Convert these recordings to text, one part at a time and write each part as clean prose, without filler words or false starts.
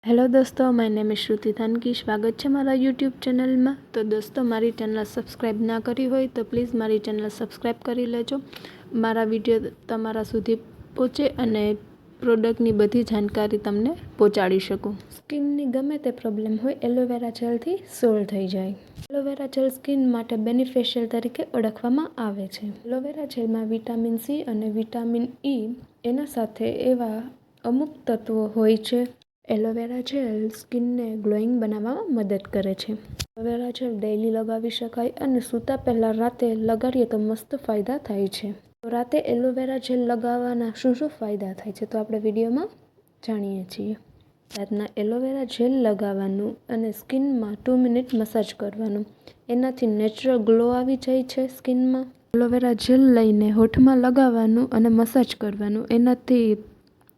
Hello दोस्तों, my name is श्रुति थानकी। स्वागत है मारा यूट्यूब चैनल में। तो दोस्तों, मारी चैनल सब्सक्राइब ना करी हो तो प्लीज़ मारी चैनल सब्सक्राइब करी लेजो। मारा विडियो तमारा सुधी पहोंचे अने प्रोडक्टनी बधी जानकारी तमने पहोंचाड़ी शकूँ। स्किननी गमे ते प्रॉब्लम होय एलोवेरा जेलथी सोल्व थई जाय। एलोवेरा जेल स्किन माटे बेनिफिशियल तरीके ओळखवामां आवे छे। एलोवेरा जेलमां विटामिन सी अने विटामिन ई एना साथे एवा अमुक तत्वो होय छे। एलोवेरा जेल स्किनने ग्लोइंग बनाववामां मदद करे छे। एलोवेरा जेल डेली लगावी शकाय अने सूता पहेला राते लगाड़ीए तो मस्त फायदा थाय छे। तो राते एलोवेरा जेल लगाववाना शुं शुं फायदा थाय छे तो आपणे विडियोमां जाणीए छीए। रातना एलोवेरा जेल लगाववानुं अने स्किનમાં 2 મિનિટ મસાજ કરવાનું, એનાથી નેચરલ ગ્લો આવી જાય છે સ્કિનમાં। એલોવેરા જેલ લઈને હોઠમાં લગાવવાનું અને મસાજ કરવાનું, એનાથી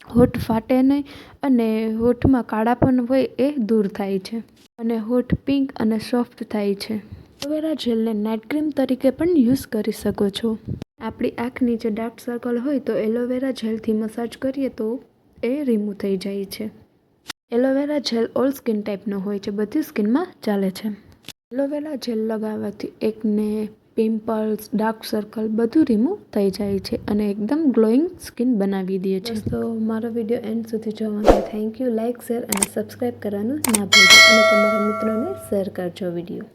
હોઠ ફાટે નહીં અને હોઠમાં કાળાપણ હોય એ દૂર થાય છે અને હોઠ પિંક અને સોફ્ટ થાય છે। એલોવેરા જેલને નાઇટ ક્રીમ તરીકે પણ યુઝ કરી શકો છો। આપણી આંખની જે ડાર્ક સર્કલ હોય તો એલોવેરા જેલથી મસાજ કરીએ તો એ રિમૂવ થઈ જાય છે। એલોવેરા જેલ ઓલ સ્કિન ટાઈપનો હોય છે, બધી સ્કિનમાં ચાલે છે। એલોવેરા જેલ લગાવવાથી એકને, પિમ્પલ્સ, ડાર્ક સર્કલ બધું રિમૂવ થઈ જાય છે અને એકદમ ગ્લોઈંગ સ્કિન બનાવી દે છે। તો મારો વિડીયો એન્ડ સુધી જોવા માટે થેન્ક યુ। લાઇક, શેર અને સબસ્ક્રાઈબ કરવાનું ના ભૂલતા અને તમારા મિત્રોને શેર કરજો વિડીયો।